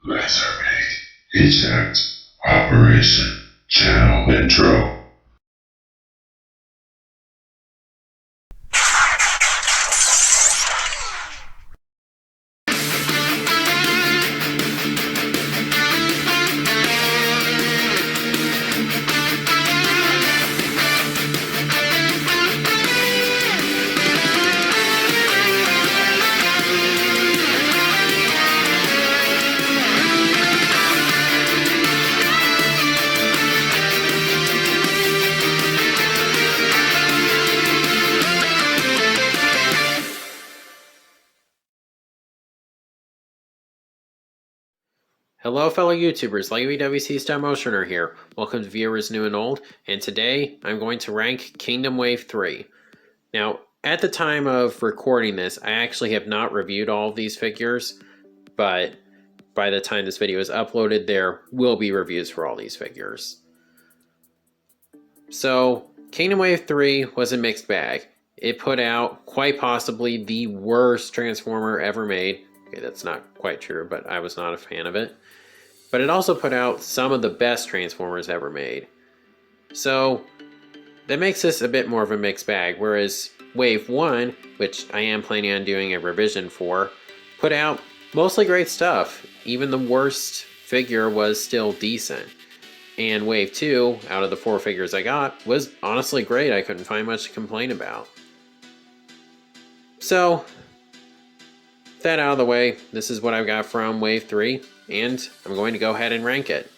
Lasermate. Eject. Operation. Channel intro. Hello fellow YouTubers, LegWC Stop Motioner here. Welcome to viewers new and old, and today I'm going to rank Kingdom Wave 3. Now, at the time of recording this, I actually have not reviewed all of these figures, but by the time this video is uploaded, there will be reviews for all these figures. So, Kingdom Wave 3 was a mixed bag. It put out quite possibly the worst Transformer ever made. Okay, that's not quite true, but I was not a fan of it. But it also put out some of the best Transformers ever made. So that makes this a bit more of a mixed bag, whereas Wave 1, which I am planning on doing a revision for, put out mostly great stuff. Even the worst figure was still decent. And Wave 2, out of the 4 figures I got, was honestly great. I couldn't find much to complain about. So, that out of the way, this is what I've got from Wave 3, and I'm going to go ahead and rank it.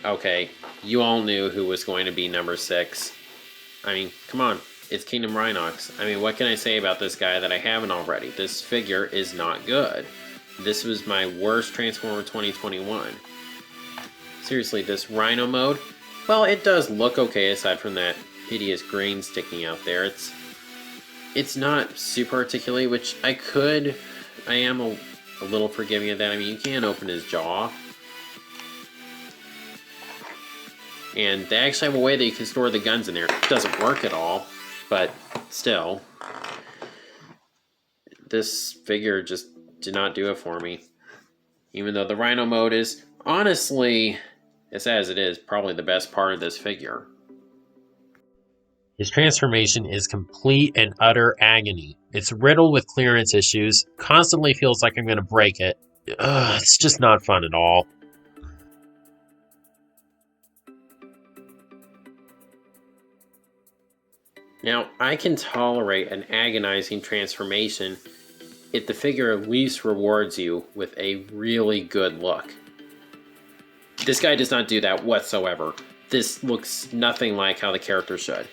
Okay, you all knew who was going to be number 6. I mean, come on, it's Kingdom Rhinox. I mean, what can I say about this guy that I haven't already? This figure is not good. This was my worst Transformer 2021. Seriously, this Rhino mode, well, it does look okay aside from that hideous green sticking out there. It's not super articulate, which I am a little forgiving of that. I mean, you can open his jaw. And they actually have a way that you can store the guns in there. It doesn't work at all, but still. This figure just did not do it for me. Even though the Rhino mode is, honestly, as sad as it is, probably the best part of this figure. His transformation is complete and utter agony. It's riddled with clearance issues, constantly feels like I'm going to break it. It's just not fun at all. Now, I can tolerate an agonizing transformation if the figure at least rewards you with a really good look. This guy does not do that whatsoever. This looks nothing like how the character should.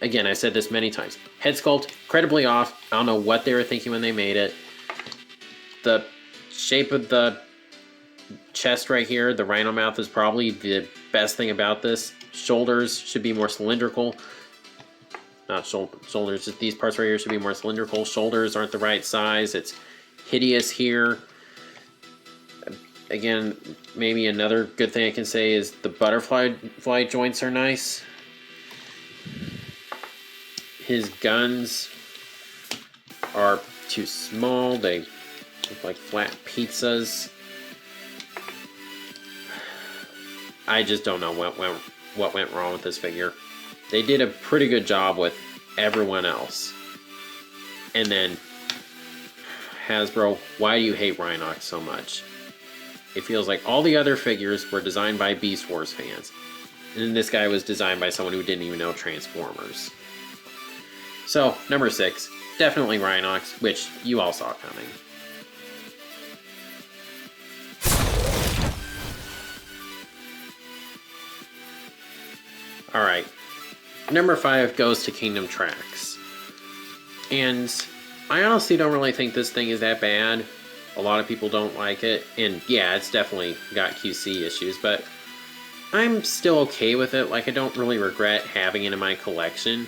Again, I said this many times. Head sculpt, incredibly off. I don't know what they were thinking when they made it. The shape of the chest right here, the rhino mouth, is probably the best thing about this. Shoulders should be more cylindrical. Not shoulders, just these parts right here should be more cylindrical. Shoulders aren't the right size. It's hideous here. Again, maybe another good thing I can say is the butterfly joints are nice. His guns are too small. They look like flat pizzas. I just don't know what went wrong with this figure. They did a pretty good job with everyone else. And then, Hasbro, why do you hate Rhinox so much? It feels like all the other figures were designed by Beast Wars fans. And then this guy was designed by someone who didn't even know Transformers. So, number 6, definitely Rhinox, which you all saw coming. Alright, number 5 goes to Kingdom Tracks. And I honestly don't really think this thing is that bad. A lot of people don't like it, and yeah, it's definitely got QC issues, but I'm still okay with it. Like, I don't really regret having it in my collection,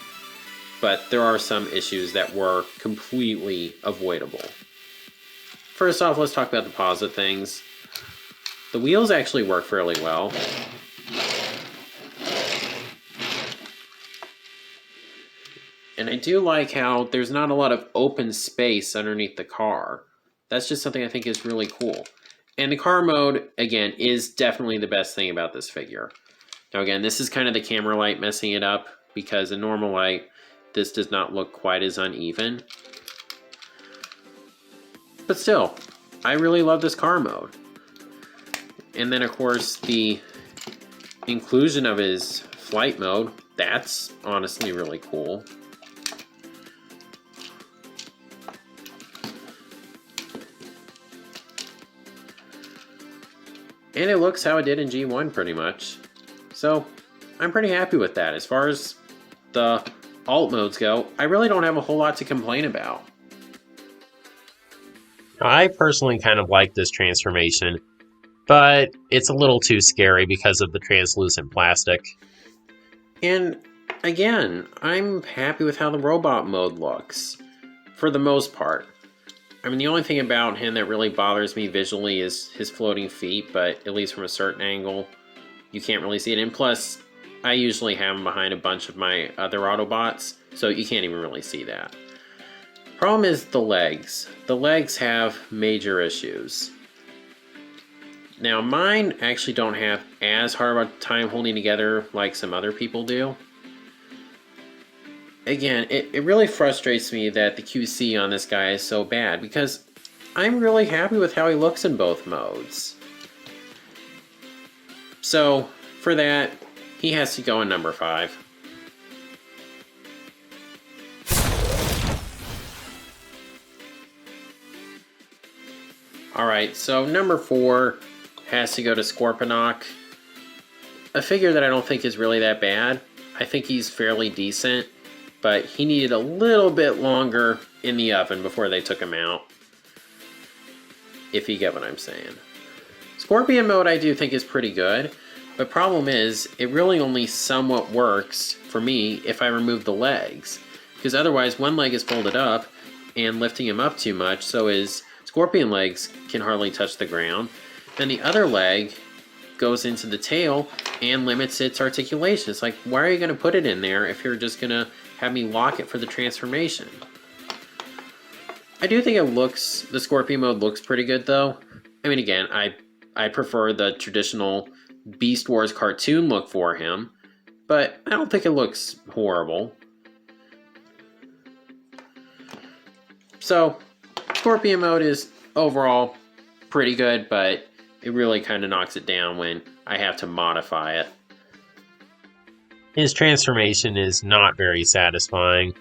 but there are some issues that were completely avoidable. First off, let's talk about the positive things. The wheels actually work fairly well. And I do like how there's not a lot of open space underneath the car. That's just something I think is really cool. And the car mode, again, is definitely the best thing about this figure. Now again, this is kind of the camera light messing it up, because in normal light, this does not look quite as uneven. But still, I really love this car mode. And then of course the inclusion of his flight mode, that's honestly really cool. And it looks how it did in G1 pretty much. So I'm pretty happy with that. As far as the alt modes go, I really don't have a whole lot to complain about. I personally kind of like this transformation, but it's a little too scary because of the translucent plastic. And again, I'm happy with how the robot mode looks, for the most part. I mean, the only thing about him that really bothers me visually is his floating feet, but at least from a certain angle, you can't really see it. And plus, I usually have him behind a bunch of my other Autobots, so you can't even really see that. Problem is the legs. The legs have major issues. Now, mine actually don't have as hard of a time holding together like some other people do. Again, it really frustrates me that the QC on this guy is so bad, because I'm really happy with how he looks in both modes. So, for that, he has to go in number 5. Alright, so number 4 has to go to Scorponok. A figure that I don't think is really that bad. I think he's fairly decent, but he needed a little bit longer in the oven before they took him out. If you get what I'm saying. Scorpion mode I do think is pretty good, but problem is, it really only somewhat works for me if I remove the legs. Because otherwise, one leg is folded up, and lifting him up too much, so his scorpion legs can hardly touch the ground. Then the other leg goes into the tail and limits its articulation. It's like, why are you going to put it in there if you're just going to have me lock it for the transformation? I do think it looks, the Scorpion mode looks pretty good though. I mean, again, I prefer the traditional Beast Wars cartoon look for him, but I don't think it looks horrible. So, Scorpion mode is overall pretty good, but it really kind of knocks it down when I have to modify it. His transformation is not very satisfying.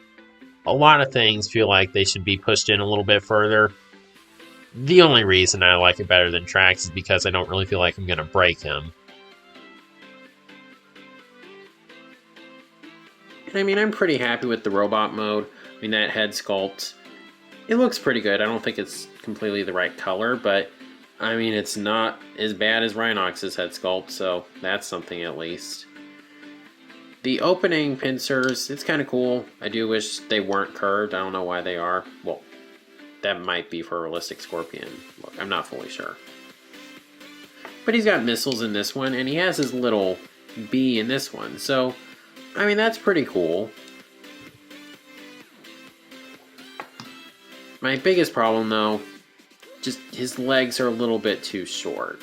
A lot of things feel like they should be pushed in a little bit further. The only reason I like it better than Trax is because I don't really feel like I'm going to break him. And I mean, I'm pretty happy with the robot mode. I mean, that head sculpt, it looks pretty good. I don't think it's completely the right color, but I mean, it's not as bad as Rhinox's head sculpt, so that's something at least. The opening pincers, it's kind of cool. I do wish they weren't curved. I don't know why they are. Well, that might be for a realistic Scorpion look. I'm not fully sure. But he's got missiles in this one, and he has his little bee in this one. So, I mean, that's pretty cool. My biggest problem, though, just his legs are a little bit too short.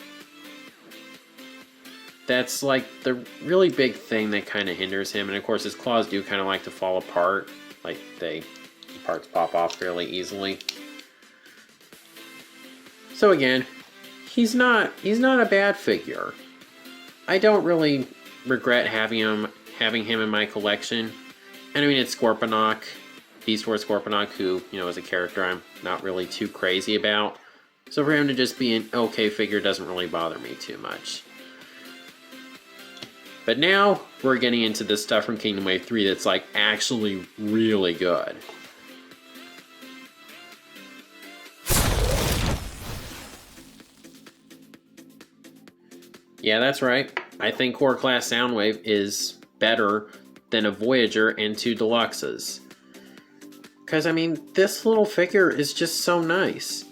That's like the really big thing that kind of hinders him. And of course his claws do kind of like to fall apart. Like the parts pop off fairly easily. So again, he's not a bad figure. I don't really regret having him in my collection. And I mean, it's Scorponok, Beast Wars Scorponok, who, you know, is a character I'm not really too crazy about. So for him to just be an okay figure doesn't really bother me too much. But now, we're getting into the stuff from Kingdom Wave 3 that's like actually really good. Yeah, that's right. I think Core Class Soundwave is better than a Voyager and 2 Deluxes. Because, I mean, this little figure is just so nice.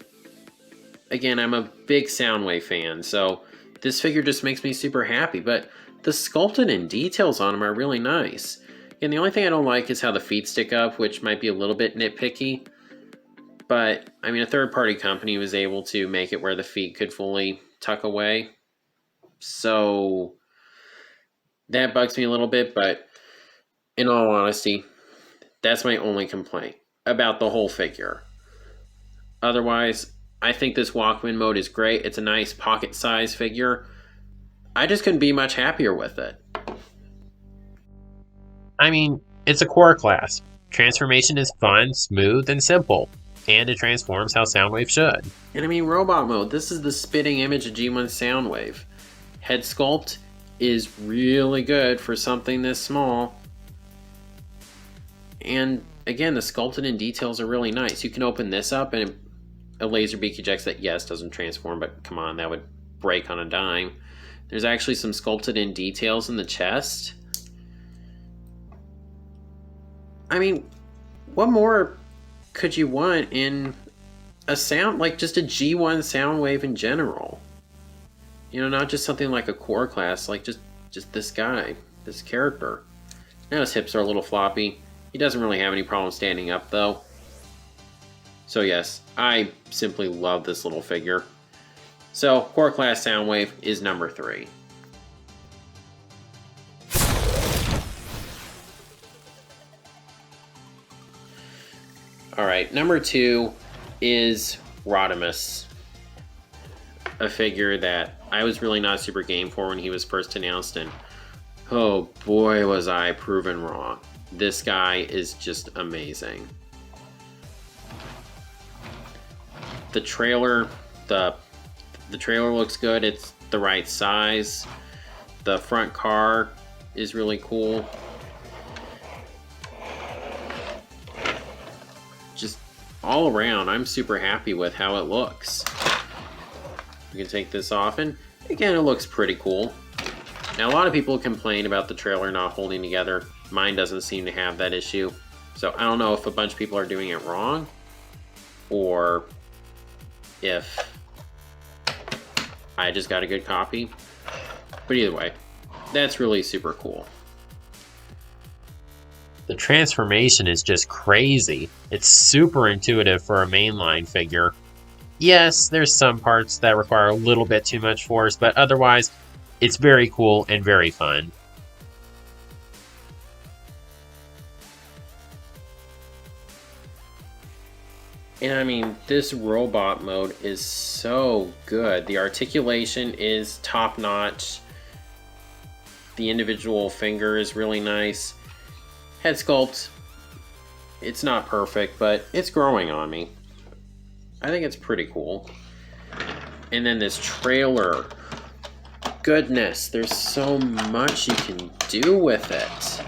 Again, I'm a big Soundwave fan, so this figure just makes me super happy, but the sculpting and details on him are really nice. And the only thing I don't like is how the feet stick up, which might be a little bit nitpicky. But, I mean, a third-party company was able to make it where the feet could fully tuck away. So, that bugs me a little bit, but in all honesty, that's my only complaint about the whole figure. Otherwise, I think this Walkman mode is great. It's a nice pocket-sized figure. I just couldn't be much happier with it. I mean, it's a core class. Transformation is fun, smooth, and simple. And it transforms how Soundwave should. And I mean, robot mode, this is the spitting image of G1 Soundwave. Head sculpt is really good for something this small. And again, the sculpted in details are really nice. You can open this up and a Laserbeak ejects that, yes, doesn't transform, but come on, that would break on a dime. There's actually some sculpted in details in the chest. I mean, what more could you want in a sound, like just a G1 Soundwave in general? You know, not just something like a core class, like just this guy, this character. Now his hips are a little floppy. He doesn't really have any problem standing up though. So yes, I simply love this little figure. So core class Soundwave is number 3. Alright, number 2 is Rodimus. A figure that I was really not super game for when he was first announced, and oh boy was I proven wrong. This guy is just amazing. The trailer, the trailer looks good. It's the right size. The front car is really cool. Just all around, I'm super happy with how it looks. You can take this off, and again, it looks pretty cool. Now, a lot of people complain about the trailer not holding together. Mine doesn't seem to have that issue. So I don't know if a bunch of people are doing it wrong, or if I just got a good copy. But either way, that's really super cool. The transformation is just crazy. It's super intuitive for a mainline figure. Yes, there's some parts that require a little bit too much force, but otherwise, it's very cool and very fun. And I mean, this robot mode is so good. The articulation is top notch. The individual finger is really nice. Head sculpt, it's not perfect, but it's growing on me. I think it's pretty cool. And then this trailer. Goodness, there's so much you can do with it.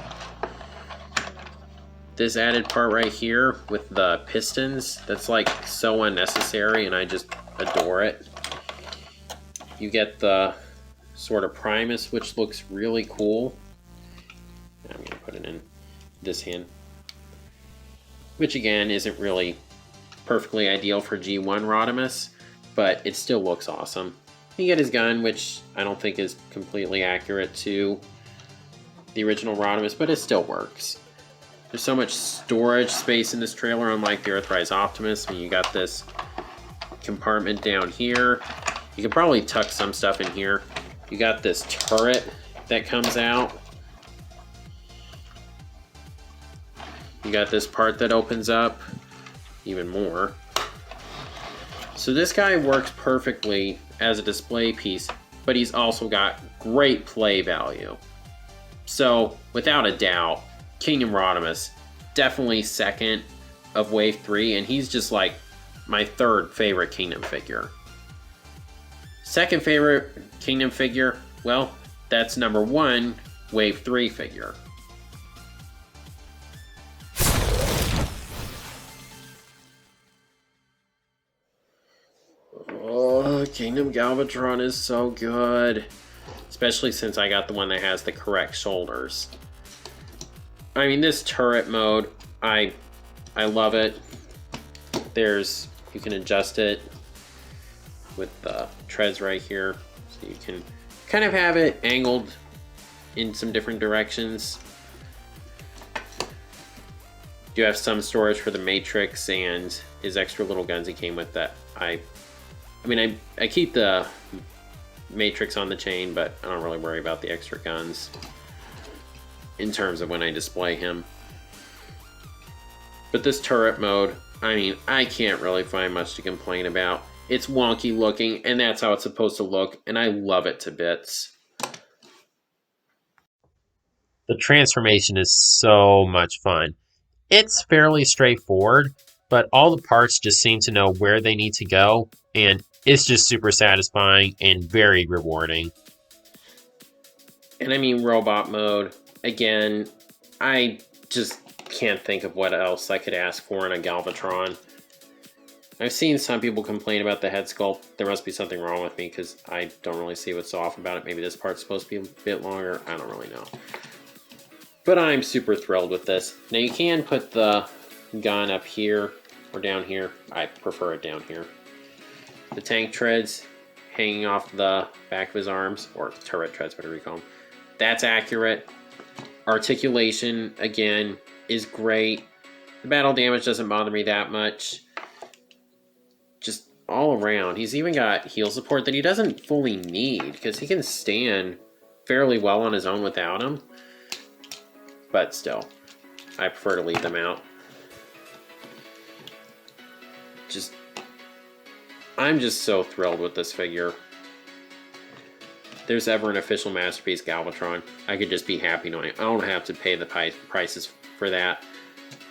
This added part right here with the pistons, that's like so unnecessary, and I just adore it. You get the sort of Primus, which looks really cool. I'm going to put it in this hand, which again isn't really perfectly ideal for G1 Rodimus, but it still looks awesome. You get his gun, which I don't think is completely accurate to the original Rodimus, but it still works. There's so much storage space in this trailer, unlike the Earthrise Optimus. I mean, you got this compartment down here. You can probably tuck some stuff in here. You got this turret that comes out. You got this part that opens up even more. So this guy works perfectly as a display piece, but he's also got great play value. So without a doubt, Kingdom Rodimus, definitely second of Wave 3, and he's just like my third favorite Kingdom figure. Second favorite Kingdom figure, well, that's number 1 Wave 3 figure. Oh, Kingdom Galvatron is so good. Especially since I got the one that has the correct shoulders. I mean, this turret mode, I love it. You can adjust it with the treads right here. So you can kind of have it angled in some different directions. Do have some storage for the Matrix and his extra little guns he came with that I keep the Matrix on the chain, but I don't really worry about the extra guns in terms of when I display him. But this turret mode, I mean, I can't really find much to complain about. It's wonky looking, and that's how it's supposed to look, and I love it to bits. The transformation is so much fun. It's fairly straightforward, but all the parts just seem to know where they need to go, and it's just super satisfying and very rewarding. And I mean, robot mode, again, I just can't think of what else I could ask for in a Galvatron. I've seen some people complain about the head sculpt. There must be something wrong with me because I don't really see what's so off about it. Maybe this part's supposed to be a bit longer. I don't really know. But I'm super thrilled with this. Now you can put the gun up here or down here. I prefer it down here. The tank treads hanging off the back of his arms, or turret treads, whatever you call them. That's accurate. Articulation, again, is great. The battle damage doesn't bother me that much. Just all around. He's even got heal support that he doesn't fully need because he can stand fairly well on his own without him. But still, I prefer to leave them out. I'm just so thrilled with this figure. If there's ever an official Masterpiece Galvatron, I could just be happy knowing I don't have to pay the prices for that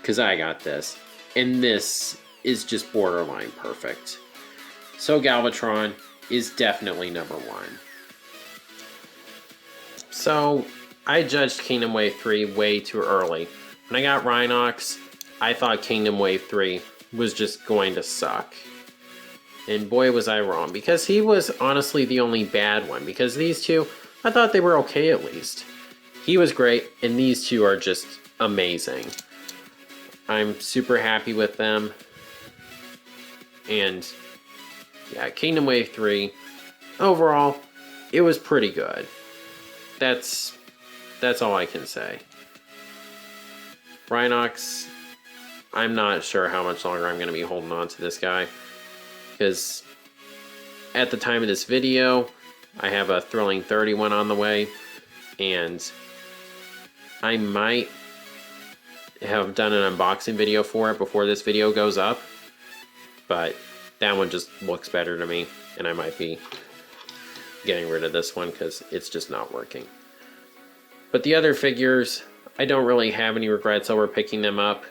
because I got this. And this is just borderline perfect. So Galvatron is definitely number one. So I judged Kingdom Wave 3 way too early. When I got Rhinox, I thought Kingdom Wave 3 was just going to suck. And boy was I wrong, because he was honestly the only bad one, because these two, I thought they were okay at least. He was great, and these two are just amazing. I'm super happy with them. And yeah, Kingdom Wave 3, overall, it was pretty good. That's all I can say. Rhinox, I'm not sure how much longer I'm going to be holding on to this guy. Because at the time of this video, I have a Thrilling 31 on the way. And I might have done an unboxing video for it before this video goes up. But that one just looks better to me. And I might be getting rid of this one because it's just not working. But the other figures, I don't really have any regrets over picking them up.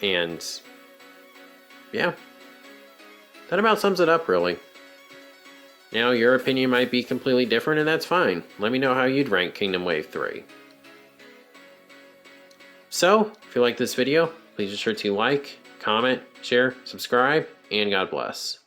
And yeah, that about sums it up, really. Now, your opinion might be completely different, and that's fine. Let me know how you'd rank Kingdom Wave 3. So, if you like this video, please be sure to like, comment, share, subscribe, and God bless.